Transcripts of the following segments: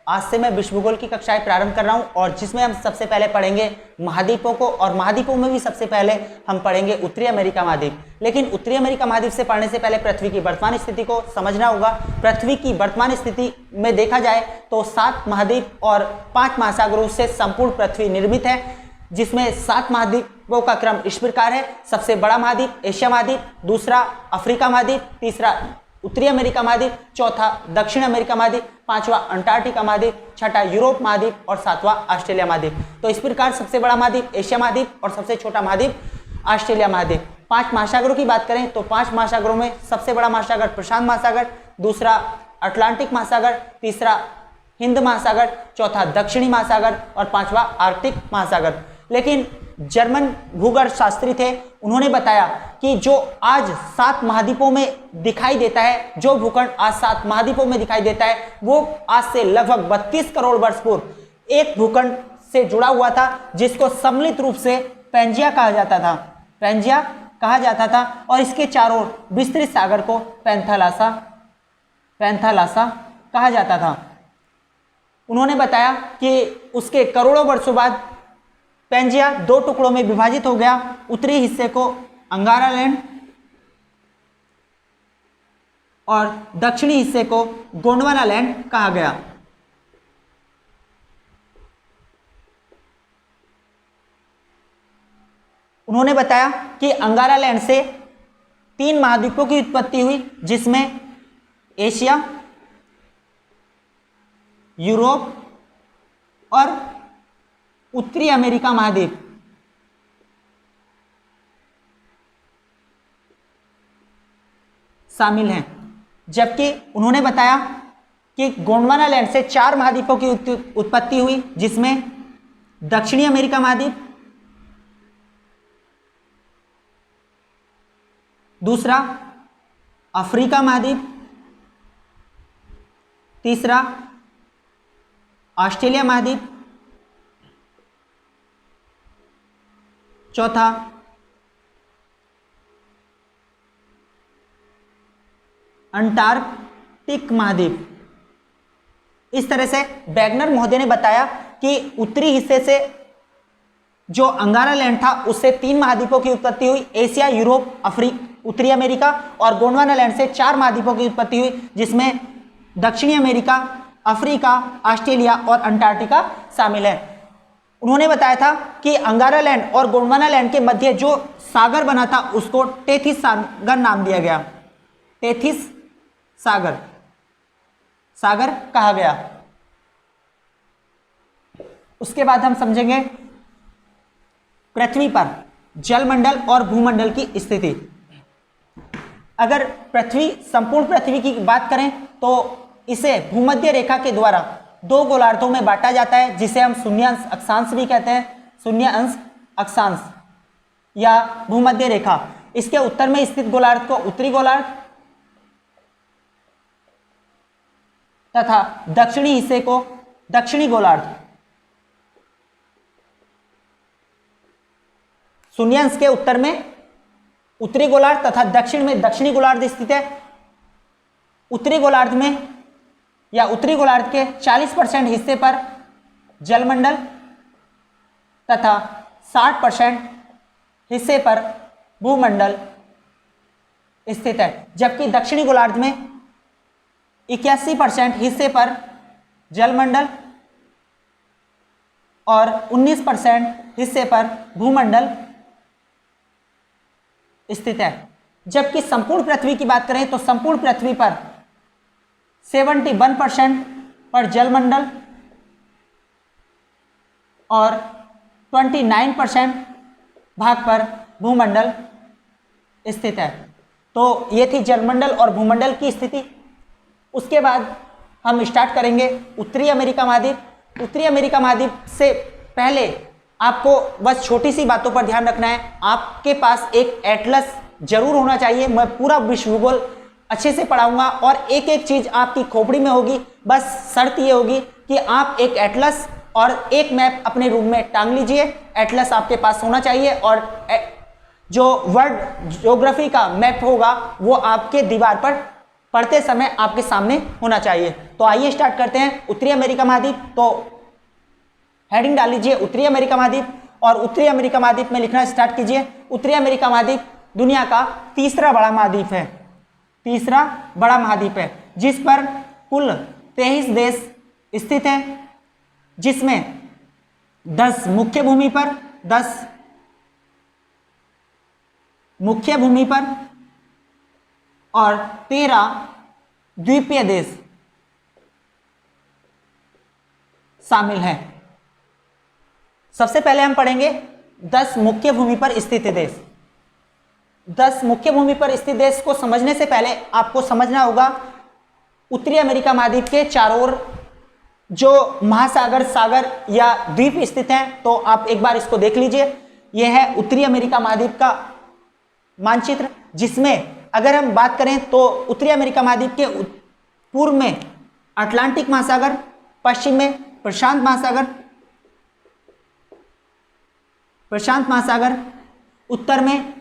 आज से मैं विश्व भूगोल की कक्षाएं प्रारंभ कर रहा हूं और जिसमें हम सबसे पहले पढ़ेंगे महाद्वीपों को, और महाद्वीपों में भी सबसे पहले हम पढ़ेंगे उत्तरी अमेरिका महाद्वीप। लेकिन उत्तरी अमेरिका महाद्वीप से पढ़ने से पहले पृथ्वी की वर्तमान स्थिति को समझना होगा। पृथ्वी की वर्तमान स्थिति में देखा जाए तो 7 महाद्वीप और 5 महासागरों से संपूर्ण पृथ्वी निर्मित है, जिसमें 7 महाद्वीपों का क्रम इस प्रकार है। सबसे बड़ा महाद्वीप एशिया महाद्वीप, दूसरा अफ्रीका महाद्वीप, तीसरा उत्तरी अमेरिका महाद्वीप, चौथा दक्षिण अमेरिका महाद्वीप, पांचवा अंटार्कटिका महाद्वीप, छठा यूरोप महाद्वीप और सातवां ऑस्ट्रेलिया महाद्वीप। तो इस प्रकार सबसे बड़ा महाद्वीप एशिया महाद्वीप और सबसे छोटा महाद्वीप ऑस्ट्रेलिया महाद्वीप। 5 महासागरों की बात करें तो 5 महासागरों में सबसे बड़ा महासागर प्रशांत महासागर, दूसरा अटलांटिक महासागर, तीसरा हिंद महासागर, चौथा दक्षिणी महासागर और पांचवा आर्कटिक महासागर। लेकिन जर्मन भूगर्भ शास्त्री थे, उन्होंने बताया कि जो आज 7 महाद्वीपों में दिखाई देता है, जो भूखंड आज 7 महाद्वीपों में दिखाई देता है, वो आज से लगभग 32 करोड़ वर्ष पूर्व एक भूखंड से जुड़ा हुआ था, जिसको सम्मिलित रूप से पैंजिया कहा जाता था। पैंजिया कहा जाता था और इसके चारों ओर विस्तृत सागर को पैंथालासा कहा जाता था। उन्होंने बताया कि उसके करोड़ों वर्षों बाद पैंजिया 2 टुकड़ों में विभाजित हो गया। उत्तरी हिस्से को अंगारा लैंड और दक्षिणी हिस्से को गोंडवाना लैंड कहा गया। उन्होंने बताया कि अंगारा लैंड से 3 महाद्वीपों की उत्पत्ति हुई, जिसमें एशिया, यूरोप और उत्तरी अमेरिका महाद्वीप शामिल हैं। जबकि उन्होंने बताया कि गोंडवाना लैंड से 4 महाद्वीपों की उत्पत्ति हुई, जिसमें दक्षिणी अमेरिका महाद्वीप, दूसरा अफ्रीका महाद्वीप, तीसरा ऑस्ट्रेलिया महाद्वीप, चौथा अंटार्कटिक महाद्वीप। इस तरह से वैगनर महोदय ने बताया कि उत्तरी हिस्से से जो अंगारा लैंड था उससे 3 महाद्वीपों की उत्पत्ति हुई, एशिया, यूरोप, उत्तरी अमेरिका, और गोंडवाना लैंड से 4 महाद्वीपों की उत्पत्ति हुई, जिसमें दक्षिणी अमेरिका, अफ्रीका, ऑस्ट्रेलिया और अंटार्कटिका शामिल है। उन्होंने बताया था कि अंगारा लैंड और गोंडवाना लैंड के मध्य जो सागर बना था उसको टेथिस सागर नाम दिया गया। टेथिस सागर कहा गया। उसके बाद हम समझेंगे पृथ्वी पर जलमंडल और भूमंडल की स्थिति। अगर संपूर्ण पृथ्वी की बात करें तो इसे भूमध्य रेखा के द्वारा 2 गोलार्धों में बांटा जाता है, जिसे हम शून्यांश अक्षांश भी कहते हैं। शून्यांश अक्षांश या भूमध्य रेखा। इसके उत्तर में स्थित गोलार्ध को उत्तरी गोलार्ध तथा दक्षिणी हिस्से को दक्षिणी गोलार्ध। शून्यांश के उत्तर में उत्तरी गोलार्ध तथा दक्षिण में दक्षिणी गोलार्ध स्थित है। उत्तरी गोलार्ध में या उत्तरी गोलार्ध के 40% हिस्से पर जलमंडल तथा 60% हिस्से पर भूमंडल स्थित है, जबकि दक्षिणी गोलार्ध में 81% हिस्से पर जलमंडल और 19% हिस्से पर भूमंडल स्थित है। जबकि संपूर्ण पृथ्वी की बात करें तो संपूर्ण पृथ्वी पर 71% पर जलमंडल और 29% भाग पर भूमंडल स्थित है। तो ये थी जलमंडल और भूमंडल की स्थिति। उसके बाद हम स्टार्ट करेंगे उत्तरी अमेरिका महाद्वीप। उत्तरी अमेरिका महाद्वीप से पहले आपको बस छोटी सी बातों पर ध्यान रखना है। आपके पास एक एटलस जरूर होना चाहिए। मैं पूरा विश्व भूगोल अच्छे से पढ़ाऊंगा और एक एक चीज आपकी खोपड़ी में होगी। बस शर्त ये होगी कि आप एक एटलस और एक मैप अपने रूम में टांग लीजिए। एटलस आपके पास होना चाहिए और जो वर्ल्ड ज्योग्राफी का मैप होगा वो आपके दीवार पर पढ़ते समय आपके सामने होना चाहिए। तो आइए स्टार्ट करते हैं। उत्तरी अमेरिका महाद्वीप, तो हेडिंग डाल लीजिए उत्तरी अमेरिका महाद्वीप, और उत्तरी अमेरिका महाद्वीप में लिखना स्टार्ट कीजिए। उत्तरी अमेरिका महाद्वीप दुनिया का तीसरा बड़ा महाद्वीप है, तीसरा बड़ा महाद्वीप है, जिस पर कुल 23 देश स्थित हैं, जिसमें 10 मुख्य भूमि पर, 10 मुख्य भूमि पर और 13 द्वीपीय देश शामिल हैं। सबसे पहले हम पढ़ेंगे 10 मुख्य भूमि पर स्थित देश। 10 मुख्य भूमि पर स्थित देश को समझने से पहले आपको समझना होगा उत्तरी अमेरिका महाद्वीप के चारों ओर जो महासागर, सागर या द्वीप स्थित हैं। तो आप एक बार इसको देख लीजिए। यह है उत्तरी अमेरिका महाद्वीप का मानचित्र, जिसमें अगर हम बात करें तो उत्तरी अमेरिका महाद्वीप के पूर्व में अटलांटिक महासागर, पश्चिम में प्रशांत महासागर, उत्तर में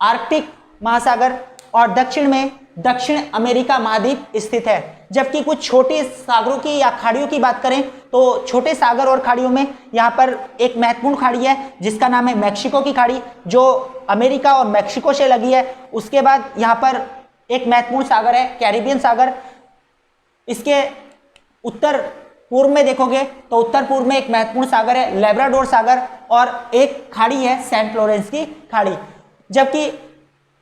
आर्कटिक महासागर और दक्षिण में दक्षिण अमेरिका महाद्वीप स्थित है। जबकि कुछ छोटे सागरों की या खाड़ियों की बात करें तो छोटे सागर और खाड़ियों में यहाँ पर एक महत्वपूर्ण खाड़ी है जिसका नाम है मैक्सिको की खाड़ी, जो अमेरिका और मैक्सिको से लगी है। उसके बाद यहाँ पर एक महत्वपूर्ण सागर है कैरिबियन सागर। इसके उत्तर पूर्व में देखोगे तो उत्तर पूर्व में एक महत्वपूर्ण सागर है लेब्राडोर सागर, और एक खाड़ी है सेंट लॉरेंस की खाड़ी। जबकि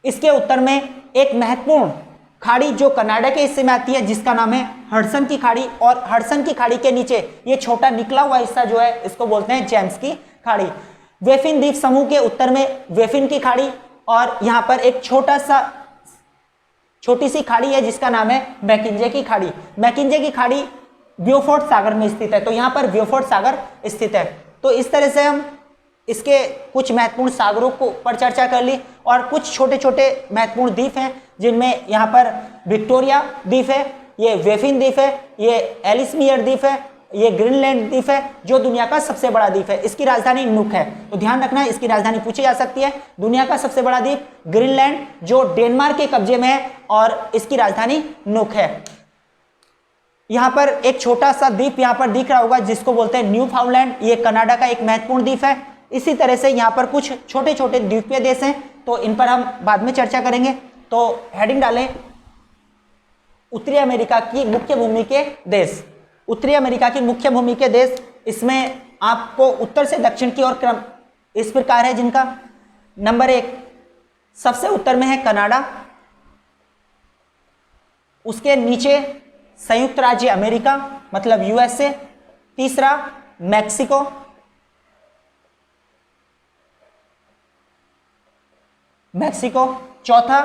इसके उत्तर में एक महत्वपूर्ण खाड़ी जो कनाडा के हिस्से में आती है जिसका नाम है हडसन की खाड़ी, और हडसन की खाड़ी के नीचे ये छोटा निकला हुआ हिस्सा जो है इसको बोलते हैं जेम्स की खाड़ी। वेफिन द्वीप समूह के उत्तर में वेफिन की खाड़ी, और यहाँ पर एक छोटी सी खाड़ी है जिसका नाम है मैकिंजे की खाड़ी। मैकिंजे की खाड़ी ब्यूफोर्ट सागर में स्थित है, तो यहाँ पर ब्यूफोर्ट सागर स्थित है। तो इस तरह से हम इसके कुछ महत्वपूर्ण सागरों को पर चर्चा कर ली, और कुछ छोटे छोटे महत्वपूर्ण द्वीप हैं जिनमें यहाँ पर विक्टोरिया द्वीप है, ये वेफिन द्वीप है, ये एलिसमियर द्वीप है, ये ग्रीनलैंड द्वीप है जो दुनिया का सबसे बड़ा द्वीप है। इसकी राजधानी नुक है, तो ध्यान रखना इसकी राजधानी पूछी जा सकती है। दुनिया का सबसे बड़ा द्वीप ग्रीनलैंड जो डेनमार्क के कब्जे में है, और इसकी राजधानी नुक है। यहाँ पर एक छोटा सा द्वीप यहाँ पर दिख रहा होगा जिसको बोलते हैं न्यू फाउंडलैंड, ये कनाडा का एक महत्वपूर्ण द्वीप है। इसी तरह से यहाँ पर कुछ छोटे छोटे द्वीपीय देश हैं, तो इन पर हम बाद में चर्चा करेंगे। तो हेडिंग डालें उत्तरी अमेरिका की मुख्य भूमि के देश। उत्तरी अमेरिका की मुख्य भूमि के देश, इसमें आपको उत्तर से दक्षिण की ओर क्रम इस प्रकार है जिनका नंबर 1 सबसे उत्तर में है कनाडा, उसके नीचे संयुक्त राज्य अमेरिका मतलब यूएसए, तीसरा मैक्सिको, चौथा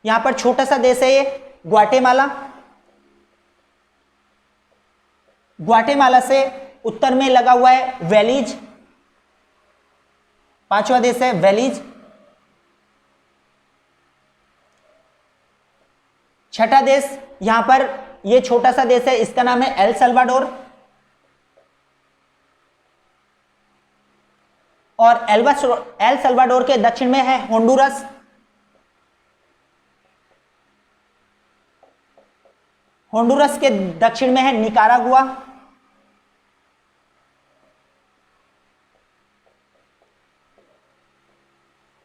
यहां पर छोटा सा देश है ये ग्वाटेमाला से उत्तर में लगा हुआ है वेलीज, पांचवा देश है वेलीज। छठा देश यहां पर ये छोटा सा देश है, इसका नाम है एल सल्वाडोर, और एल सल्वाडोर के दक्षिण में है होंडुरस। होंडुरस के दक्षिण में है निकारागुआ,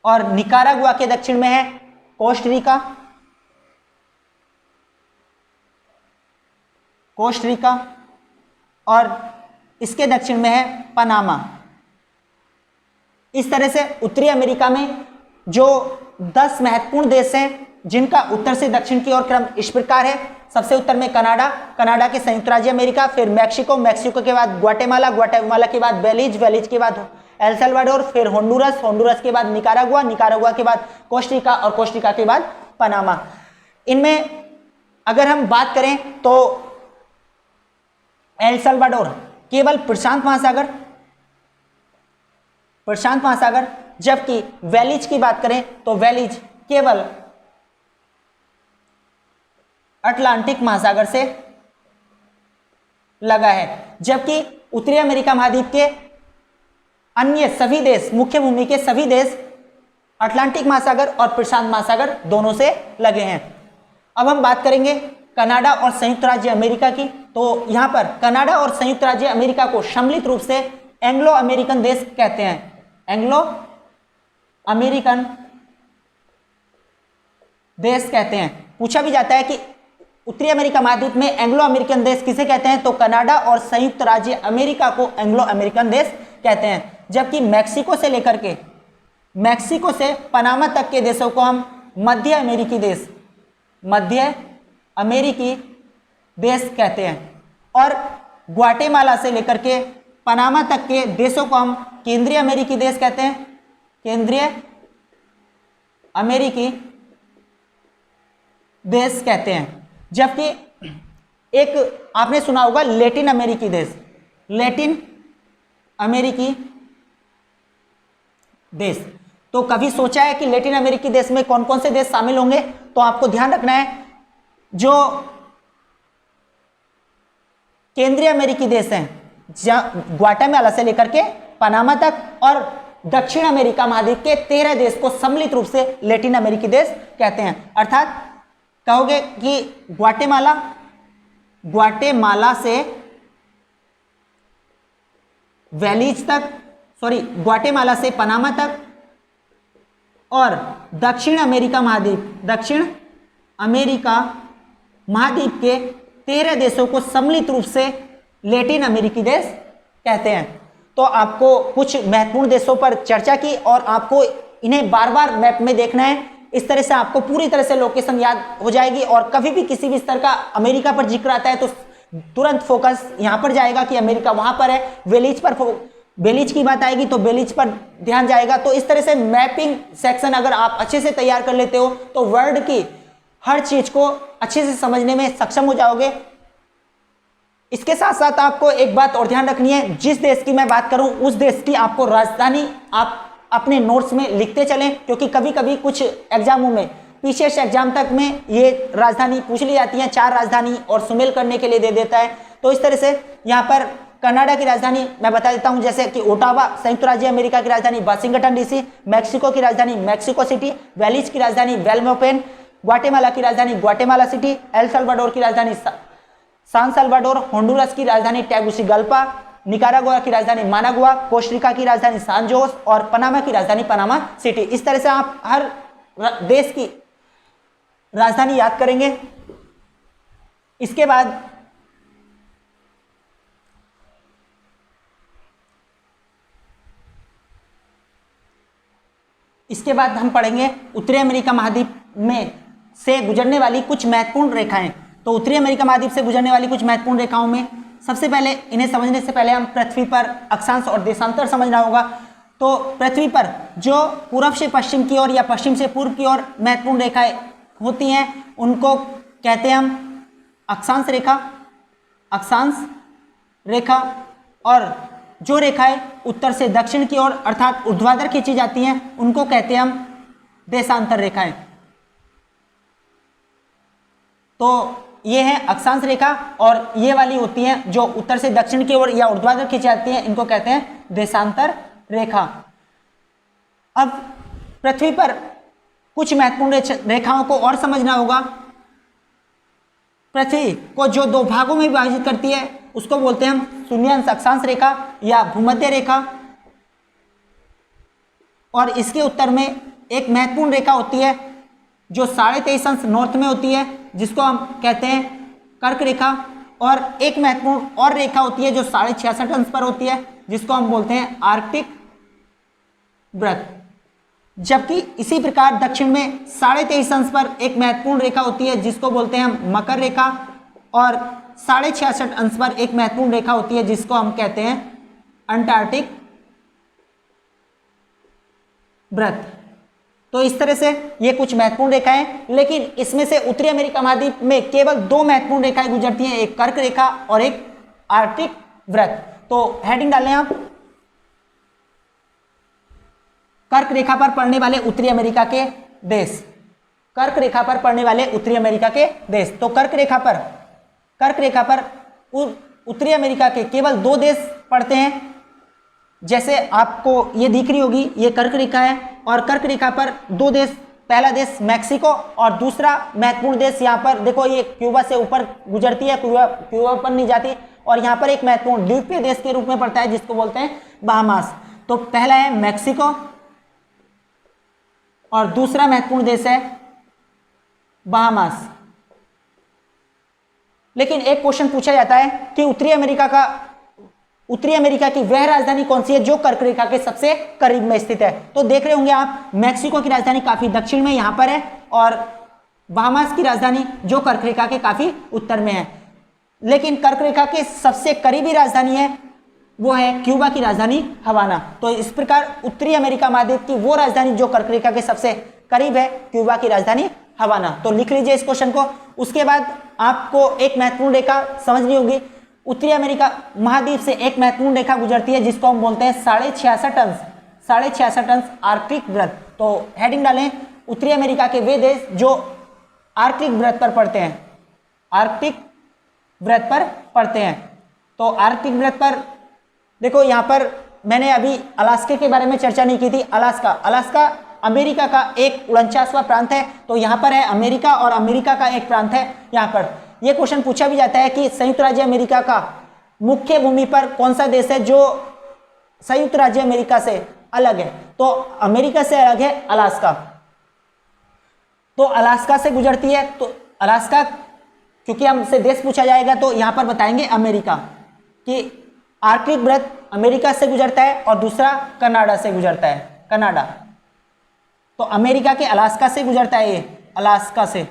और निकारागुआ के दक्षिण में है कोस्टरिका, और इसके दक्षिण में है पनामा। इस तरह से उत्तरी अमेरिका में जो 10 महत्वपूर्ण देश हैं जिनका उत्तर से दक्षिण की ओर क्रम इस प्रकार है। सबसे उत्तर में कनाडा के संयुक्त राज्य अमेरिका, फिर मैक्सिको के बाद ग्वाटेमाला के बाद वेलीज के बाद एल सल्वाडोर, फिर होंडुरस के बाद निकारागुआ के बाद कोस्टरिका, और कोस्टरिका के बाद पनामा। इनमें अगर हम बात करें तो एल सल्वाडोर केवल प्रशांत महासागर, जबकि वेलीज की बात करें तो वेलीज केवल अटलांटिक महासागर से लगा है। जबकि उत्तरी अमेरिका महाद्वीप के अन्य सभी देश, मुख्य भूमि के सभी देश अटलांटिक महासागर और प्रशांत महासागर दोनों से लगे हैं। अब हम बात करेंगे कनाडा और संयुक्त राज्य अमेरिका की। तो यहाँ पर कनाडा और संयुक्त राज्य अमेरिका को सम्मिलित रूप से एंग्लो अमेरिकन देश कहते हैं। एंग्लो अमेरिकन देश कहते हैं। पूछा भी जाता है कि उत्तरी अमेरिका महाद्वीप में एंग्लो अमेरिकन देश किसे कहते हैं, तो कनाडा और संयुक्त राज्य अमेरिका को एंग्लो अमेरिकन देश कहते हैं। जबकि मैक्सिको से लेकर के मैक्सिको से पनामा तक के देशों को हम मध्य अमेरिकी देश कहते हैं। और ग्वाटेमाला से लेकर के पनामा तक के देशों को हम केंद्रीय अमेरिकी देश कहते हैं। केंद्रीय अमेरिकी देश कहते हैं। जबकि एक आपने सुना होगा लैटिन अमेरिकी देश, लैटिन अमेरिकी देश। तो कभी सोचा है कि लैटिन अमेरिकी देश में कौन कौन से देश शामिल होंगे, तो आपको ध्यान रखना है जो केंद्रीय अमेरिकी देश हैं, ग्वाटेमाला से लेकर के पनामा तक, और दक्षिण अमेरिका महाद्वीप के 13 देश को सम्मिलित रूप से लैटिन अमेरिकी देश कहते हैं। अर्थात कहोगे कि ग्वाटेमाला से वेलीज तक, ग्वाटेमाला से पनामा तक, और दक्षिण अमेरिका महाद्वीप के 13 देशों को सम्मिलित रूप से लैटिन अमेरिकी देश कहते हैं। तो आपको कुछ महत्वपूर्ण देशों पर चर्चा की और आपको इन्हें बार बार मैप में देखना है। इस तरह से आपको पूरी तरह से लोकेशन याद हो जाएगी और कभी भी किसी भी स्तर का अमेरिका पर जिक्र आता है तो तुरंत फोकस यहां पर जाएगा कि अमेरिका वहां पर है। बेलीज की बात आएगी तो बेलीज पर ध्यान जाएगा। तो इस तरह से मैपिंग सेक्शन अगर आप अच्छे से तैयार कर लेते हो तो वर्ल्ड की हर चीज को अच्छे से समझने में सक्षम हो जाओगे। इसके साथ साथ आपको एक बात और ध्यान रखनी है, जिस देश की मैं बात करूं उस देश की आपको राजधानी आप अपने नोट्स में लिखते चलें, क्योंकि कभी कभी कुछ एग्जामों में पीछे से एग्जाम तक में ये राजधानी पूछ ली जाती है, 4 राजधानी और सुमेल करने के लिए दे देता है। तो इस तरह से यहाँ पर कनाडा की राजधानी मैं बता देता हूँ, जैसे कि ओटावा, संयुक्त राज्य अमेरिका की राजधानी वाशिंगटन डीसी, मैक्सिको की राजधानी मैक्सिको सिटी, वेलिज की राजधानी वेलमोपेन, ग्वाटेमाला की राजधानी ग्वाटेमाला सिटी, एल साल्वाडोर की राजधानी सान साल्वाडोर, होंडुरस की राजधानी टेगुसिगल्पा, निकारागुआ की राजधानी मानागुआ, कोस्टारिका की राजधानी सान जोस और पनामा की राजधानी पनामा सिटी। इस तरह से आप हर देश की राजधानी याद करेंगे। इसके बाद हम पढ़ेंगे उत्तरी अमेरिका महाद्वीप में से गुजरने वाली कुछ महत्वपूर्ण रेखाएं। तो उत्तरी अमेरिका महाद्वीप से गुजरने वाली कुछ महत्वपूर्ण रेखाओं में सबसे पहले, इन्हें समझने से पहले हम पृथ्वी पर अक्षांश और देशांतर समझना होगा। तो पृथ्वी पर जो पूर्व से पश्चिम की ओर या पश्चिम से पूर्व की ओर महत्वपूर्ण रेखाएं होती हैं उनको कहते हैं हम अक्षांश रेखा। और जो रेखाएं उत्तर से दक्षिण की ओर अर्थात ऊर्ध्वाधर खींची जाती हैं उनको कहते हैं हम देशांतर रेखाएं। तो ये है अक्षांश रेखा, और ये वाली होती हैं जो उत्तर से दक्षिण की ओर या ऊर्ध्वाधर खींची जाती हैं, इनको कहते हैं देशांतर रेखा। अब पृथ्वी पर कुछ महत्वपूर्ण रेखाओं को और समझना होगा। पृथ्वी को जो 2 भागों में विभाजित करती है उसको बोलते हैं हम शून्यांश अक्षांश रेखा या भूमध्य रेखा। और इसके उत्तर में एक महत्वपूर्ण रेखा होती है जो 23.5 अंश नॉर्थ में होती है, जिसको हम कहते हैं कर्क रेखा। और एक महत्वपूर्ण और रेखा होती है जो 66.5 अंश पर होती है, जिसको हम बोलते हैं आर्कटिक वृत्त। जबकि इसी प्रकार दक्षिण में 23.5 अंश पर एक महत्वपूर्ण रेखा होती है जिसको बोलते हैं हम मकर रेखा, और 66.5 अंश पर एक महत्वपूर्ण रेखा होती है जिसको हम कहते हैं अंटार्कटिक वृत्त। तो इस तरह से ये कुछ महत्वपूर्ण रेखाएं, लेकिन इसमें से उत्तरी अमेरिका महाद्वीप में केवल 2 महत्वपूर्ण रेखाएं गुजरती हैं, एक कर्क रेखा और एक आर्कटिक वृत्त। तो हेडिंग डालें आप, कर्क रेखा पर पड़ने वाले उत्तरी अमेरिका के देश। कर्क रेखा पर पड़ने वाले उत्तरी अमेरिका के देश। तो कर्क रेखा पर उत्तरी अमेरिका के केवल 2 देश पड़ते हैं। जैसे आपको ये दिख रही होगी, ये कर्क रेखा है और कर्क रेखा पर 2 देश पहला देश मैक्सिको और दूसरा महत्वपूर्ण देश यहाँ पर देखो, ये क्यूबा से ऊपर गुजरती है, क्यूबा पर नहीं जाती, और यहाँ पर एक महत्वपूर्ण द्वीपीय देश के रूप में पड़ता है जिसको बोलते हैं बहामास। तो पहला है मैक्सिको और दूसरा महत्वपूर्ण देश है बहामास। लेकिन एक क्वेश्चन पूछा जाता है कि उत्तरी अमेरिका की वह राजधानी कौन सी है जो कर्क रेखा के सबसे करीब में स्थित है। तो देख रहे होंगे आप, मैक्सिको की राजधानी काफी दक्षिण में यहां पर है और बहामास की राजधानी जो कर्क रेखा के काफी उत्तर में है। लेकिन कर्क रेखा के सबसे करीबी राजधानी है वो है क्यूबा की राजधानी हवाना। तो इस प्रकार उत्तरी अमेरिका महाद्वीप की वो राजधानी जो कर्क रेखा के सबसे करीब है क्यूबा की राजधानी हवाना। तो लिख लीजिए इस क्वेश्चन को। उसके बाद आपको एक महत्वपूर्ण रेखा समझनी होगी। उत्तरी अमेरिका महाद्वीप से एक महत्वपूर्ण रेखा गुजरती है जिसको हम बोलते हैं 66.5 टन आर्कटिक वृत्त। तो हेडिंग डालें, उत्तरी अमेरिका के वे देश जो आर्कटिक वृत्त पर पड़ते हैं, आर्कटिक वृत्त पर पड़ते हैं। तो आर्कटिक वृत्त पर देखो, यहां पर मैंने अभी अलास्का के बारे में चर्चा नहीं की थी। अलास्का अमेरिका का एक 49वां प्रांत है। तो यहां पर है अमेरिका और अमेरिका का एक प्रांत है यहां पर। यह क्वेश्चन पूछा भी जाता है कि संयुक्त राज्य अमेरिका का मुख्य भूमि पर कौन सा देश है जो संयुक्त राज्य अमेरिका से अलग है। तो अमेरिका से अलग है अलास्का। तो अलास्का से गुजरती है। तो अलास्का, क्योंकि हमसे देश पूछा जाएगा तो यहां पर बताएंगे अमेरिका कि आर्कटिक वृत्त अमेरिका से गुजरता है और दूसरा कनाडा से गुजरता है, कनाडा। तो अमेरिका के अलास्का से गुजरता है ये, अलास्का से।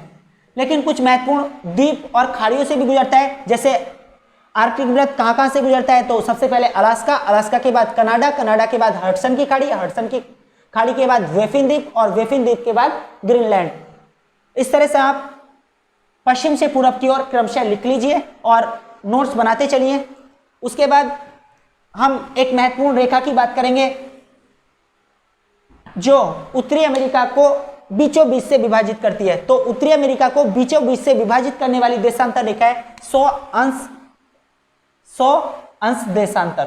लेकिन कुछ महत्वपूर्ण द्वीप और खाड़ियों से भी गुजरता है। जैसे आर्कटिक वृत्त कहां से गुजरता है, तो सबसे पहले अलास्का, अलास्का के बाद कनाडा, कनाडा के बाद हडसन की खाड़ी, हडसन की खाड़ी के बाद वेफिन द्वीप और वेफिन द्वीप के बाद ग्रीनलैंड। इस तरह से आप पश्चिम से पूरब की ओर क्रमशः लिख लीजिए और नोट्स बनाते चलिए। उसके बाद हम एक महत्वपूर्ण रेखा की बात करेंगे जो उत्तरी अमेरिका को बीचों बीच से विभाजित करती है। तो उत्तरी अमेरिका को बीचों बीच से विभाजित करने वाली देशांतर रेखा है 100 अंश देशांतर।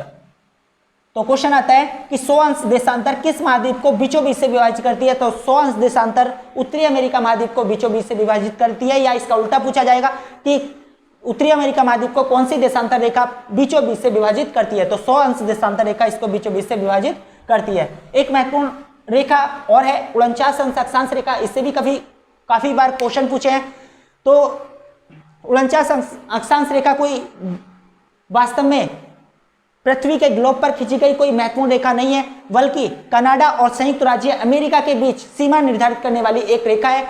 तो क्वेश्चन आता है कि 100 अंश देशांतर किस महाद्वीप को बीचों बीच से विभाजित करती है। तो 100 अंश देशांतर उत्तरी अमेरिका महाद्वीप को बीचों बीच से विभाजित करती है, या इसका उल्टा पूछा जाएगा कि उत्तरी अमेरिका महाद्वीप को कौन सी देशांतर रेखा बीचों बीच से विभाजित करती है। तो 100 अंश देशांतर रेखा इसको बीचों बीच से विभाजित करती है। एक महत्वपूर्ण रेखा और है 49 अंश अक्षांश रेखा। इससे भी काफी बार क्वेश्चन पूछे हैं। तो 49 अक्षांश रेखा कोई वास्तव में पृथ्वी के ग्लोब पर खींची गई कोई महत्वपूर्ण रेखा नहीं है, बल्कि कनाडा और संयुक्त राज्य अमेरिका के बीच सीमा निर्धारित करने वाली एक रेखा है।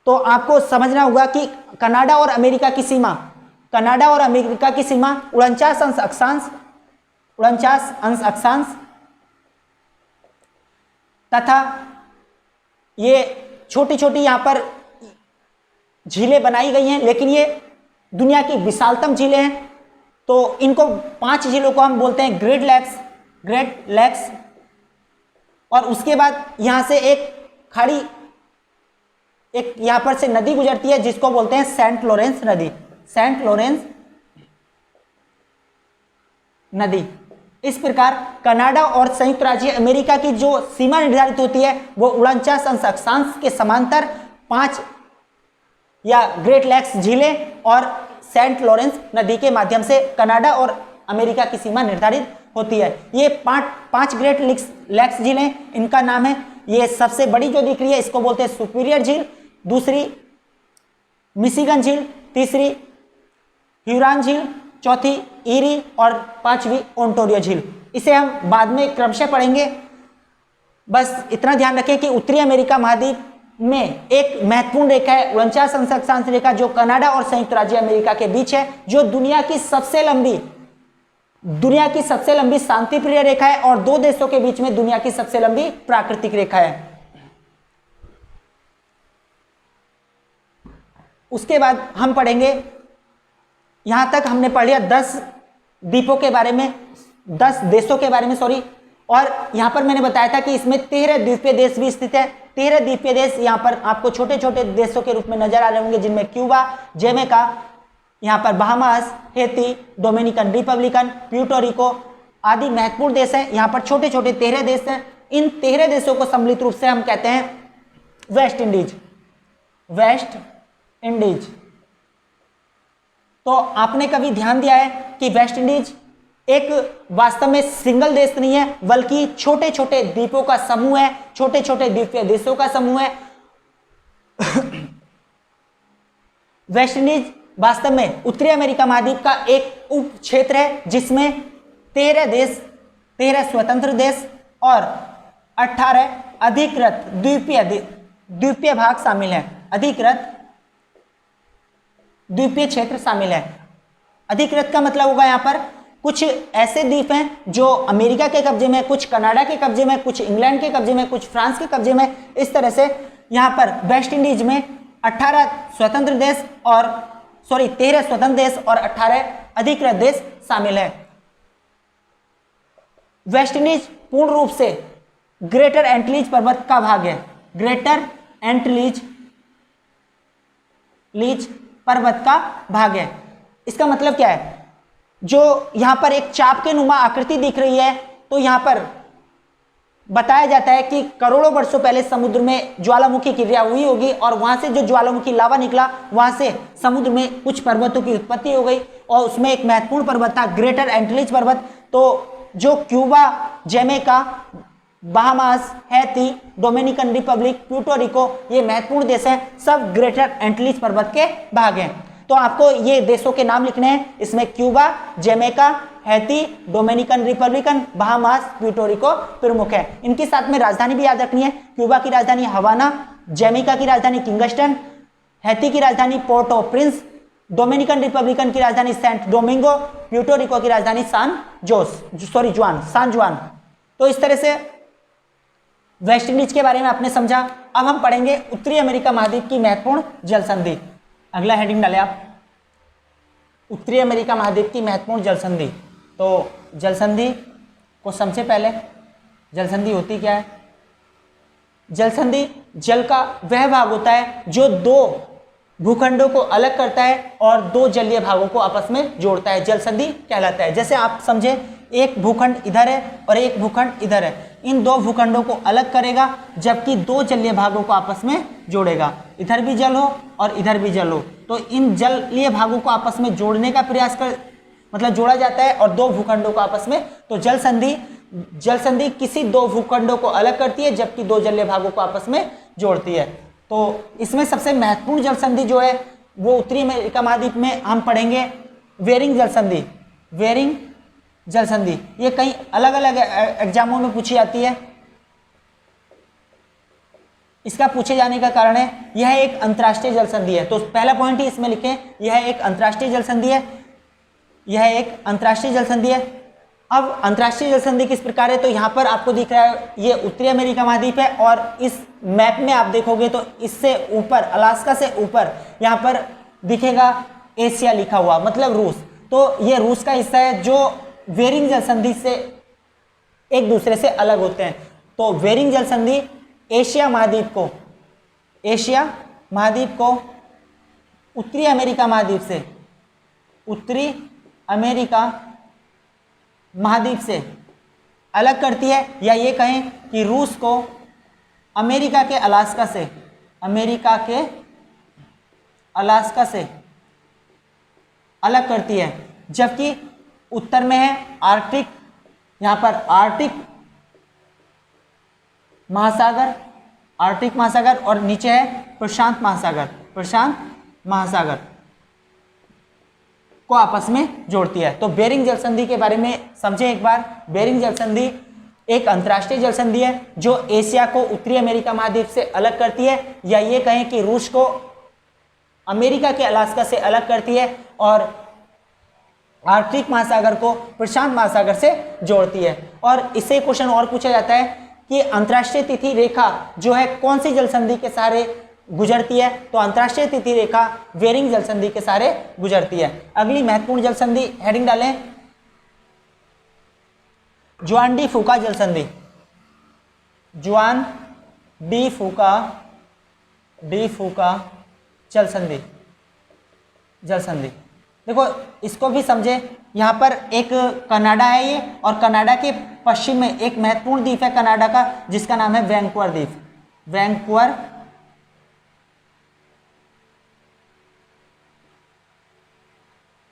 तो आपको समझना होगा कि कनाडा और अमेरिका की सीमा, कनाडा और अमेरिका की सीमा 49 अंश अक्षांश तथा ये छोटी छोटी यहां पर झीलें बनाई गई हैं, लेकिन ये दुनिया की विशालतम झीलें हैं। तो इनको 5 झीलों को हम बोलते हैं ग्रेट लेक्स। और उसके बाद यहां से एक खाड़ी, एक यहां पर से नदी गुजरती है जिसको बोलते हैं सेंट लॉरेंस नदी। इस प्रकार कनाडा और संयुक्त राज्य अमेरिका की जो सीमा निर्धारित होती है वो 49 अंश अक्षांश के समांतर 5 या ग्रेट लेक्स झीलें और सेंट लॉरेंस नदी के माध्यम से कनाडा और अमेरिका की सीमा निर्धारित होती है। ये 5 ग्रेट लेक्स झीलें, इनका नाम है, ये सबसे बड़ी जो दिख रही है इसको बोलते हैं सुपीरियर झील, दूसरी मिशिगन झील, तीसरी ह्यूरॉन झील, चौथी ईरी और 5वीं ओंटारियो झील। इसे हम बाद में क्रमशः पढ़ेंगे। बस इतना ध्यान रखें कि उत्तरी अमेरिका महाद्वीप में एक महत्वपूर्ण रेखा है 49 अंश अक्षांश रेखा जो कनाडा और संयुक्त राज्य अमेरिका के बीच है, जो दुनिया की सबसे लंबी शांतिप्रिय रेखा है और 2 देशों के बीच में दुनिया की सबसे लंबी प्राकृतिक रेखा है। उसके बाद हम पढ़ेंगे, यहां तक हमने पढ़ लिया 10 द्वीपों के बारे में, 10 देशों के बारे में, सॉरी। और यहां पर मैंने बताया था कि इसमें 13 द्वीपीय देश भी स्थित है। 13 द्वीपीय देश यहां पर आपको छोटे छोटे देशों के रूप में नजर आ रहे होंगे, जिनमें क्यूबा, जमैका, यहां पर Bahamas, Haiti, Dominican Republican, Puerto आदि महत्वपूर्ण देश हैं। यहां पर छोटे छोटे 13 देश हैं। इन 13 देशों को सम्मिलित रूप से हम कहते हैं वेस्ट इंडीज, वेस्ट इंडीज। तो आपने कभी ध्यान दिया है कि वेस्ट इंडीज एक वास्तव में सिंगल देश नहीं है, बल्कि छोटे छोटे द्वीपों का समूह है, छोटे छोटे द्वीपीय देशों का समूह है। वेस्ट इंडीज वास्तव में उत्तरी अमेरिका महाद्वीप का एक उप क्षेत्र है, जिसमें 13 देश, 13 स्वतंत्र देश और 18 अधिकृत द्वीपीय भाग शामिल है। अधिकृत द्वीपीय क्षेत्र शामिल है। अधिकृत का मतलब होगा यहाँ पर कुछ ऐसे द्वीप हैं जो अमेरिका के कब्जे में, कुछ कनाडा के कब्जे में, कुछ इंग्लैंड के कब्जे में, कुछ फ्रांस के कब्जे में। इस तरह से यहाँ पर वेस्ट इंडीज में 13 स्वतंत्र देश और 18 अधिकृत देश शामिल है। वेस्ट इंडीज पूर्ण रूप से ग्रेटर एंटीलीज पर्वत का भाग है। ग्रेटर एंटीलीज पर्वत का भाग है। इसका मतलब क्या है? जो यहां पर एक चाप के नुमा आकृति दिख रही है, तो यहां पर बताया जाता है कि करोड़ों वर्षों पहले समुद्र में ज्वालामुखी क्रिया हुई होगी और वहां से जो ज्वालामुखी लावा निकला, वहां से समुद्र में कुछ पर्वतों की उत्पत्ति हो गई और उसमें एक महत्वपूर्ण पर्वत था ग्रेटर एंटीलीज पर्वत। तो जो Cuba, Jamaica, Bahamas, Haiti, Dominican Republic, Puerto Rico, ये महत्वपूर्ण देश हैं, सब ग्रेटर एंटीलीज पर्वत के भाग हैं। तो आपको ये देशों के नाम लिखने हैं, इसमें Cuba, Jamaica, Haiti, Dominican Republican, Bahamas, Puerto Rico प्रमुख है। इनके साथ में राजधानी भी याद रखनी है। क्यूबा की राजधानी हवाना, जमैका की राजधानी किंगस्टन, हैती की राजधानी port of Prince, Dominican Republican की राजधानी सेंट डोमिंगो, प्यूर्टो रिको की राजधानी सान जुआन। तो इस तरह से वेस्ट इंडीज के बारे में आपने समझा। अब हम पढ़ेंगे उत्तरी अमेरिका महाद्वीप की महत्वपूर्ण जल संधि। अगला हेडिंग डालें आप, उत्तरी अमेरिका महाद्वीप की महत्वपूर्ण जल संधि। तो जल संधि को समझे पहले, जल संधि होती क्या है? जल संधि जल का वह भाग होता है जो दो भूखंडों को अलग करता है और दो जलीय भागों को आपस में जोड़ता है, जल संधि कहलाता है। जैसे आप समझे, एक भूखंड इधर है और एक भूखंड इधर है, इन दो भूखंडों को अलग करेगा जबकि दो जलीय भागों को आपस में जोड़ेगा। इधर भी जल हो और इधर भी जल हो, तो इन जलीय भागों को आपस में जोड़ने का प्रयास मतलब जोड़ा जाता है और दो भूखंडों को आपस में। तो जल संधि किसी दो भूखंडों को अलग करती है जबकि दो जलीय भागों को आपस में जोड़ती है। तो इसमें सबसे महत्वपूर्ण जल संधि जो है वो उत्तरी अमेरिका महाद्वीप में हम पढ़ेंगे बेरिंग जल संधि। बेरिंग जल संधि ये कई अलग अलग एग्जामों में पूछी जाती है। इसका पूछे जाने का कारण है यह एक अंतर्राष्ट्रीय जल संधि है। तो पहला पॉइंट ही इसमें लिखें, यह एक अंतर्राष्ट्रीय जल संधि है। यह एक अंतर्राष्ट्रीय जल संधि है। अब अंतर्राष्ट्रीय जल संधि किस प्रकार है? तो यहाँ पर आपको दिख रहा है ये उत्तरी अमेरिका महाद्वीप है और इस मैप में आप देखोगे तो इससे ऊपर, अलास्का से ऊपर यहाँ पर दिखेगा एशिया लिखा हुआ, मतलब रूस। तो ये रूस का हिस्सा है जो बेरिंग जल संधि से एक दूसरे से अलग होते हैं। तो बेरिंग जल संधि एशिया महाद्वीप को उत्तरी अमेरिका महाद्वीप से, उत्तरी अमेरिका महाद्वीप से अलग करती है, या ये कहें कि रूस को अमेरिका के अलास्का से अलग करती है। जबकि उत्तर में है आर्कटिक, यहाँ पर आर्कटिक महासागर और नीचे है प्रशांत महासागर को आपस में जोड़ती है। तो बेरिंग जल संधि के बारे में समझे एक बार। बेरिंग जल संधि एक अंतर्राष्ट्रीय जल संधि है जो एशिया को उत्तरी अमेरिका महाद्वीप से अलग करती है, या ये कहें कि रूस को अमेरिका के अलास्का से अलग करती है और आर्कटिक महासागर को प्रशांत महासागर से जोड़ती है। और इससे क्वेश्चन और पूछा जाता है कि अंतर्राष्ट्रीय तिथि रेखा जो है कौन सी जल संधि के सहारे गुजरती है? तो अंतर्राष्ट्रीय तिथि रेखा बेरिंग जल संधि के सहारे गुजरती है। अगली महत्वपूर्ण जल संधि हेडिंग डालें, जुआन डी फूका जल संधि। जुआन डी फूका जल संधि। देखो इसको भी समझे, यहाँ पर एक कनाडा है ये, और कनाडा के पश्चिम में एक महत्वपूर्ण द्वीप है कनाडा का जिसका नाम है वैंकूवर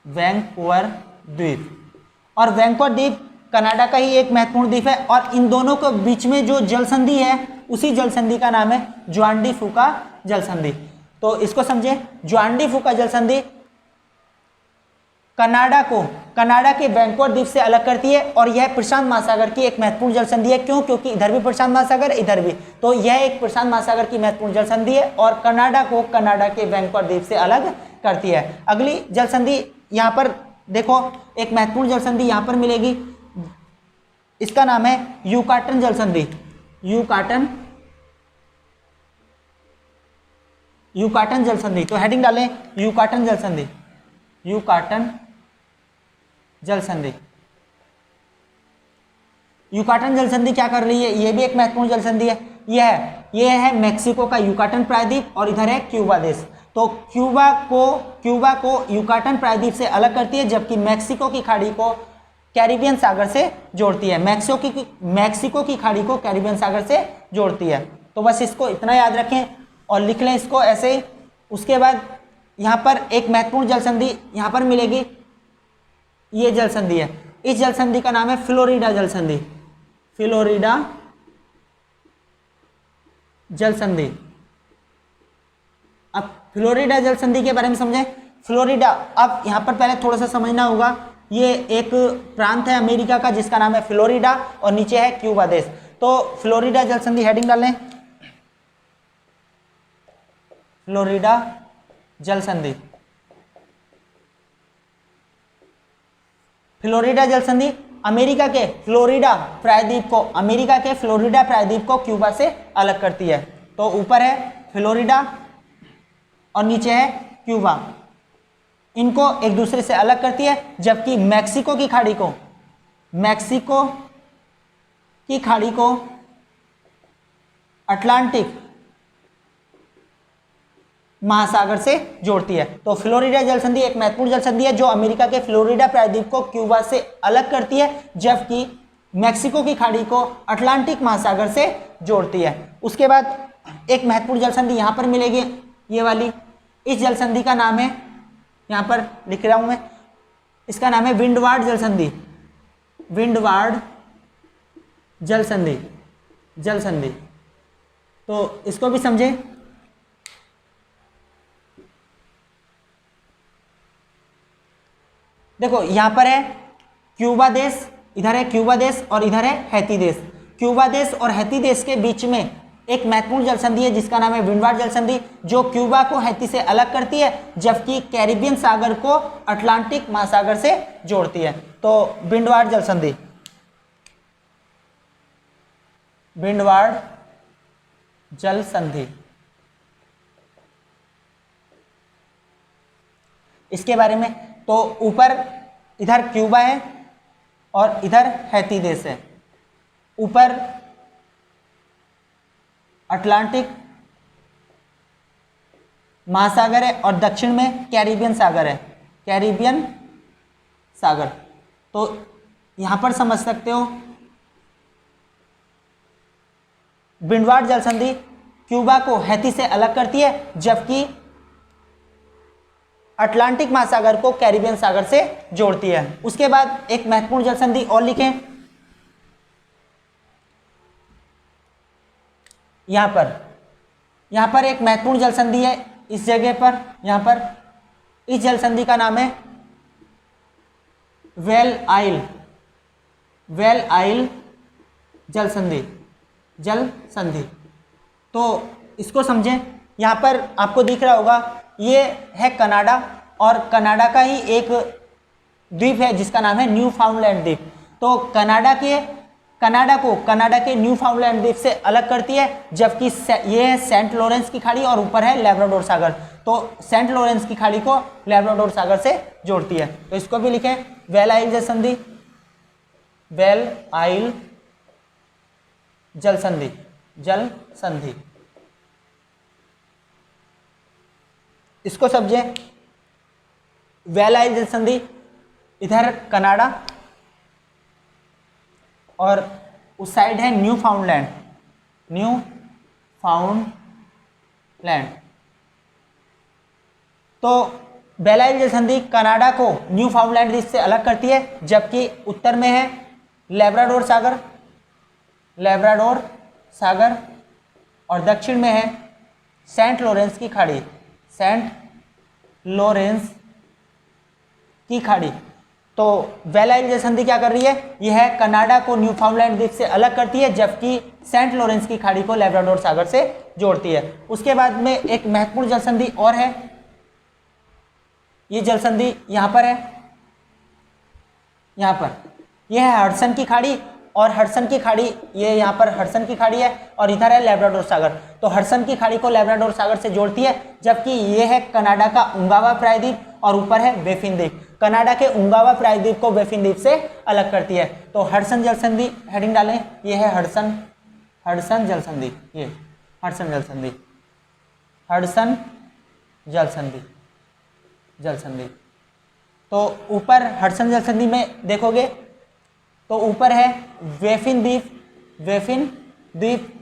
वैंकूवर द्वीप। और वैंकूवर द्वीप कनाडा का ही एक महत्वपूर्ण द्वीप है और इन दोनों के बीच में जो जल संधि है उसी जल संधि का नाम है जुआन डी फूका जल संधि। तो इसको समझे, जुआन डी फूका जल संधि कनाडा के वैंकूवर द्वीप से अलग करती है और यह प्रशांत महासागर की एक महत्वपूर्ण जल संधि है। क्यों? क्योंकि इधर भी प्रशांत महासागर, इधर भी, तो यह एक प्रशांत महासागर की महत्वपूर्ण जल संधि है और कनाडा को कनाडा के वैंकूवर द्वीप से अलग करती है। अगली जल संधि यहाँ पर देखो, एक महत्वपूर्ण जल संधि यहाँ पर मिलेगी, इसका नाम है युकाटन जल संधि। युकाटन जल संधि। तो हेडिंग डालें युकाटन जल संधि। युकाटन जल संधि। युकाटन जल संधि क्या कर रही है? यह भी एक महत्वपूर्ण जल संधि है। यह है मेक्सिको का युकाटन प्रायद्वीप और इधर है क्यूबा देश। तो क्यूबा को युकाटन प्रायद्वीप से अलग करती है, जबकि मेक्सिको की खाड़ी को कैरिबियन सागर से जोड़ती है। मेक्सिको की खाड़ी को कैरिबियन सागर से जोड़ती है। तो बस इसको इतना याद रखें और लिख लें इसको ऐसे ही। उसके बाद यहाँ पर एक महत्वपूर्ण जल संधि यहाँ पर मिलेगी, ये जल संधि है। इस जल संधि का नाम है फ्लोरिडा जल संधि। फ्लोरिडा जल संधि। अब फ्लोरिडा जल संधि के बारे में समझें। फ्लोरिडा, अब यहाँ पर पहले थोड़ा सा समझना होगा, ये एक प्रांत है अमेरिका का जिसका नाम है फ्लोरिडा और नीचे है क्यूबा देश। तो फ्लोरिडा जल संधि हेडिंग डाल लें, फ्लोरिडा जल संधि। फ्लोरिडा जल संधि अमेरिका के फ्लोरिडा प्रायद्वीप को क्यूबा से अलग करती है। तो ऊपर है फ्लोरिडा और नीचे है क्यूबा, इनको एक दूसरे से अलग करती है, जबकि मेक्सिको की खाड़ी को अटलांटिक महासागर से जोड़ती है। तो फ्लोरिडा जल संधि एक महत्वपूर्ण जल संधि है जो अमेरिका के फ्लोरिडा प्रायद्वीप को क्यूबा से अलग करती है, जबकि मेक्सिको की खाड़ी को अटलांटिक महासागर से जोड़ती है। उसके बाद एक महत्वपूर्ण जल संधि यहां पर मिलेगी, ये वाली। इस जल संधि का नाम है, यहां पर लिख रहा हूं मैं, इसका नाम है विंडवार्ड जल संधि। विंडवार्ड जल संधि। तो इसको भी समझे। देखो यहां पर है क्यूबा देश, इधर है क्यूबा देश और इधर है हैती देश। क्यूबा देश और हैती देश के बीच में एक महत्वपूर्ण जल संधि है जिसका नाम है विंडवार्ड जल संधि, जो क्यूबा को हैती से अलग करती है, जबकि कैरिबियन सागर को अटलांटिक महासागर से जोड़ती है। तो विंडवार्ड जल संधि, विंडवार्ड जल संधि। इसके बारे में, तो ऊपर इधर क्यूबा है और इधर हैती देश है। ऊपर अटलांटिक महासागर है और दक्षिण में कैरिबियन सागर। तो यहां पर समझ सकते हो विंडवार्ड जल संधि क्यूबा को हैती से अलग करती है, जबकि अटलांटिक महासागर को कैरिबियन सागर से जोड़ती है। उसके बाद एक महत्वपूर्ण जल संधि और लिखें, यहां पर एक महत्वपूर्ण जल संधि है इस जगह पर, यहां पर। इस जल संधि का नाम है वेल आइल जल संधि। तो इसको समझें। यहां पर आपको दिख रहा होगा, ये है कनाडा और कनाडा का ही एक द्वीप है जिसका नाम है न्यू फाउंडलैंड द्वीप। तो कनाडा को कनाडा के न्यू फाउंडलैंड द्वीप से अलग करती है, जबकि ये है सेंट लॉरेंस की खाड़ी और ऊपर है लैब्राडोर सागर। तो सेंट लॉरेंस की खाड़ी को लैब्राडोर सागर से जोड़ती है। तो इसको भी लिखें वेल आइल जल संधि, वेल आइल जल संधि। इसको समझें, वेल आइल जल संधि, इधर कनाडा और उस साइड है न्यू फाउंडलैंड। तो बेलाइल जल संधि कनाडा को न्यू फाउंडलैंड द्वीप से अलग करती है, जबकि उत्तर में है लेब्राडोर सागर, लेब्राडोर सागर, और दक्षिण में है सेंट लॉरेंस की खाड़ी, सेंट लॉरेंस की खाड़ी। तो बेलाइल जल संधि क्या कर रही है, यह कनाडा को न्यू फाउंडलैंड द्वीप से अलग करती है, जबकि सेंट लॉरेंस की खाड़ी को लेब्राडोर सागर से जोड़ती है। उसके बाद में एक महत्वपूर्ण जल संधि और है, ये जल संधि यहां पर है, यहां पर यह है हडसन की खाड़ी, और हडसन की खाड़ी ये यहाँ पर हडसन की खाड़ी है, और इधर है लेब्राडोर सागर। तो हडसन की खाड़ी को लेब्राडोर सागर से जोड़ती है, जबकि ये है कनाडा का उंगावा प्रायद्वीप, और ऊपर है बेफिन द्वीप। कनाडा के उंगावा प्रायद्वीप को बेफिन द्वीप से अलग करती है। तो हडसन जल संधि हेडिंग डालें, ये है हडसन, हडसन जल संधि, ये हडसन जल संधि, हडसन जल संधि, जल संधि। तो ऊपर हडसन जल संधि में देखोगे तो ऊपर है बेफिन द्वीप, बेफिन द्वीप,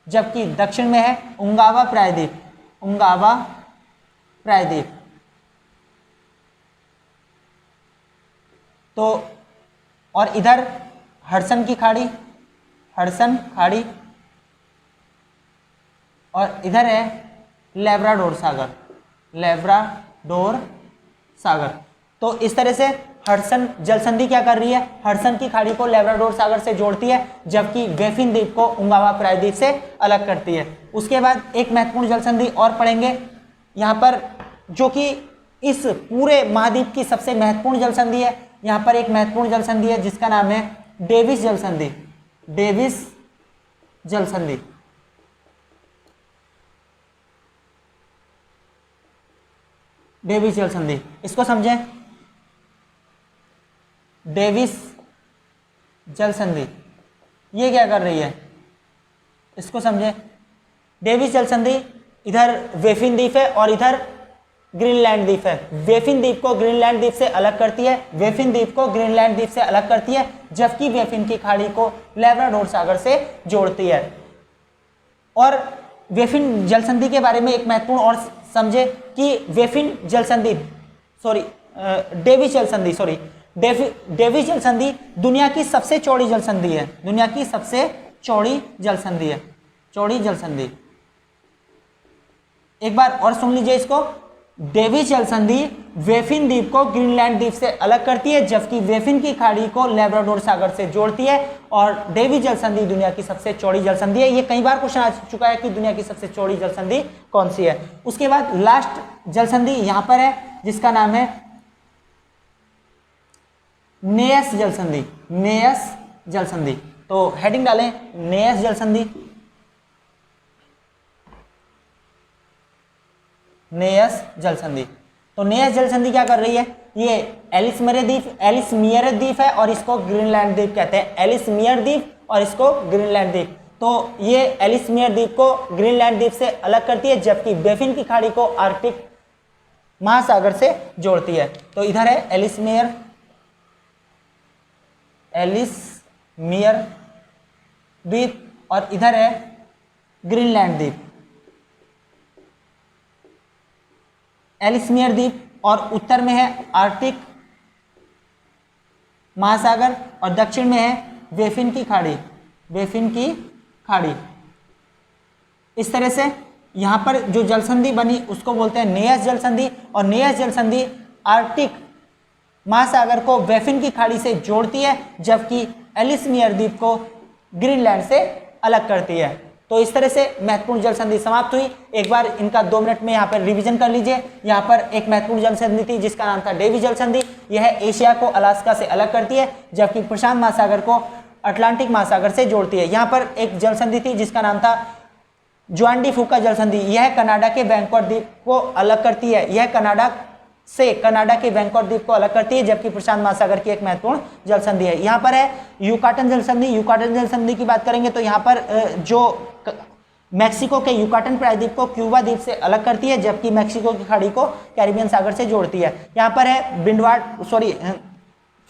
जबकि दक्षिण में है उंगावा प्रायद्वीप, उंगावा प्रायद्वीप। तो और इधर हडसन की खाड़ी, हडसन खाड़ी, और इधर है लेब्राडोर सागर, लेब्राडोर सागर। तो इस तरह से हडसन जल संधि क्या कर रही है, हडसन की खाड़ी को लेब्राडोर सागर से जोड़ती है, जबकि बेफिन द्वीप को उंगावा प्रायद्वीप से अलग करती है। उसके बाद एक महत्वपूर्ण जल संधि और पढ़ेंगे यहाँ पर, जो कि इस पूरे महाद्वीप की सबसे महत्वपूर्ण जल संधि है। यहाँ पर एक महत्वपूर्ण जल संधि है जिसका नाम है डेविस जल संधि, डेविस जल संधि। डेविस जल संधि, इसको समझें, डेविस जल संधि ये क्या कर रही है, इसको समझें। डेविस जल संधि इधर बेफिन द्वीप है और इधर ग्रीनलैंड द्वीप है। बेफिन द्वीप को ग्रीनलैंड द्वीप से अलग करती है, बेफिन द्वीप को ग्रीनलैंड द्वीप से अलग करती है, जबकि बेफिन की खाड़ी को लेब्राडोर सागर से जोड़ती है। और बेफिन जल संधि के बारे में एक महत्वपूर्ण और समझे कि बेफिन जल संधि डेविस जल संधि डेविस जल संधि दुनिया की सबसे चौड़ी जल संधि है, दुनिया की सबसे चौड़ी जल संधि है, चौड़ी जल संधि। एक बार और सुन लीजिए इसको, डेविस जल संधि बेफिन द्वीप को ग्रीनलैंड द्वीप से अलग करती है, जबकि बेफिन की खाड़ी को लेब्राडोर सागर से जोड़ती है, और डेविस जल संधि दुनिया की सबसे चौड़ी जल संधि है। ये कई बार क्वेश्चन आ चुका है कि दुनिया की सबसे चौड़ी जल संधि कौन सी है। उसके बाद लास्ट जल संधि यहां पर है जिसका नाम है नेयस जल संधि, नेयस जल संधि। तो हेडिंग डालें नेयस जल संधि, नेयस जल संधि। तो नेयस जल संधि क्या कर रही है, ये एलिसमेयर द्वीप है और इसको ग्रीनलैंड द्वीप कहते हैं, एलिसमेयर द्वीप और इसको ग्रीनलैंड द्वीप। तो ये एलिसमेयर द्वीप को ग्रीनलैंड द्वीप से अलग करती है, जबकि बेफिन की खाड़ी को आर्कटिक महासागर से जोड़ती है। तो इधर है एलिसमेयर द्वीप और इधर है ग्रीनलैंड द्वीप, एलिसमेयर द्वीप, और उत्तर में है आर्कटिक महासागर और दक्षिण में है बेफिन की खाड़ी, बेफिन की खाड़ी। इस तरह से यहां पर जो जल संधि बनी उसको बोलते हैं नेयस जल संधि, और नेयस जल संधि आर्कटिक महासागर को बेफिन की खाड़ी से जोड़ती है, जबकि एलिसमेयर द्वीप को ग्रीनलैंड से अलग करती है। तो इस तरह से महत्वपूर्ण जल संधि समाप्त हुई। एक बार इनका 2 मिनट में यहाँ पर रिवीजन कर लीजिए। यहाँ पर एक महत्वपूर्ण जल संधि थी जिसका नाम था डेविस जल संधि, यह एशिया को अलास्का से अलग करती है, जबकि प्रशांत महासागर को अटलांटिक महासागर से जोड़ती है। यहाँ पर एक जल संधि थी जिसका नाम था जुआन डी फूका जल संधि, यह कनाडा के वैंकूवर द्वीप को अलग करती है, यह कनाडा के वैंकूवर द्वीप को अलग करती है, जबकि प्रशांत महासागर की एक महत्वपूर्ण जल संधि है। यहाँ पर है युकाटन जल संधि। युकाटन जल संधि की बात करेंगे तो यहाँ पर जो मैक्सिको के युकाटन प्रायद्वीप को क्यूबा द्वीप से अलग करती है, जबकि मैक्सिको की खाड़ी को कैरिबियन सागर से जोड़ती है। यहाँ पर है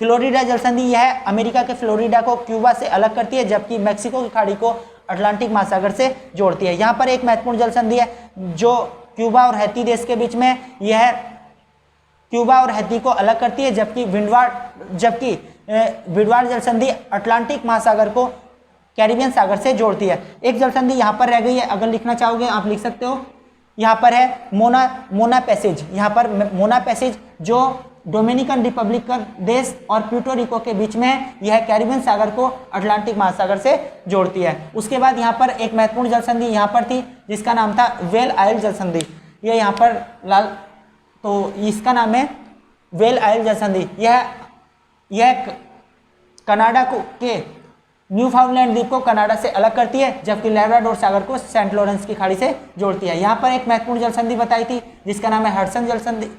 फ्लोरिडा जल संधि, यह अमेरिका के फ्लोरिडा को क्यूबा से अलग करती है, जबकि मैक्सिको की खाड़ी को अटलांटिक महासागर से जोड़ती है। यहाँ पर एक महत्वपूर्ण जल संधि है जो क्यूबा और हैती देश के बीच में, यह क्यूबा और हैती को अलग करती है, जबकि विंडवार्ड जल संधि अटलांटिक महासागर को कैरिबियन सागर से जोड़ती है। एक जल संधि यहाँ पर रह गई है, अगर लिखना चाहोगे आप लिख सकते हो। यहाँ पर है मोना पैसेज। यहाँ पर मोना पैसेज जो डोमिनिकन रिपब्लिक का देश और प्यूर्टो रिको के बीच में है, यह कैरिबियन सागर को अटलांटिक महासागर से जोड़ती है। उसके बाद यहाँ पर एक महत्वपूर्ण जल संधि यहाँ पर थी जिसका नाम था वेल आइल जल संधि। ये यहाँ पर लाल, तो इसका नाम है वेल आइल जल संधि। यह कनाडा के न्यूफाउंडलैंड द्वीप को कनाडा से अलग करती है, जबकि लैब्राडोर सागर को सेंट लॉरेंस की खाड़ी से जोड़ती है। यहाँ पर एक महत्वपूर्ण जल संधि बताई थी जिसका नाम है हडसन जल संधि।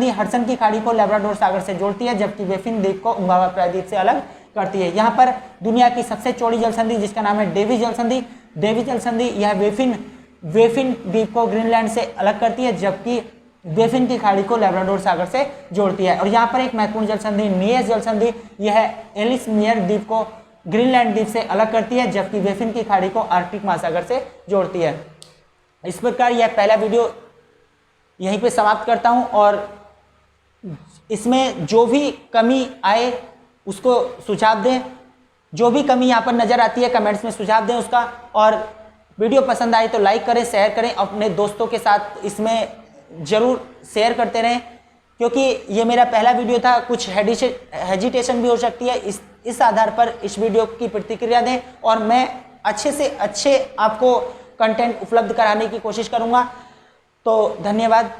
हडसन की खाड़ी को लैब्राडोर सागर से जोड़ती है, जबकि बेफिन द्वीप को उंगावा प्रायद्वीप से अलग करती है। यहाँ पर दुनिया की सबसे चौड़ी जल संधि जिसका नाम है डेविस जल संधि। डेविस जल संधि यह बेफिन द्वीप को ग्रीनलैंड से अलग करती है, जबकि बेफिन की खाड़ी को लैब्राडोर सागर से जोड़ती है। और यहाँ पर एक महत्वपूर्ण जल संधि नियस जल संधि, यह एलिसमियर द्वीप को ग्रीनलैंड द्वीप से अलग करती है, जबकि बेफिन की खाड़ी को आर्कटिक महासागर से जोड़ती है। इस प्रकार यह पहला वीडियो यहीं पे समाप्त करता हूं, और इसमें जो भी कमी आए उसको सुझाव दें। जो भी कमी यहाँ पर नज़र आती है कमेंट्स में सुझाव दें उसका। और वीडियो पसंद आए तो लाइक करें, शेयर करें, अपने दोस्तों के साथ इसमें ज़रूर शेयर करते रहें, क्योंकि ये मेरा पहला वीडियो था। कुछ हेजिटेशन भी हो सकती है, इस आधार पर इस वीडियो की प्रतिक्रिया दें और मैं अच्छे से अच्छे आपको कंटेंट उपलब्ध कराने की कोशिश करूँगा। तो धन्यवाद।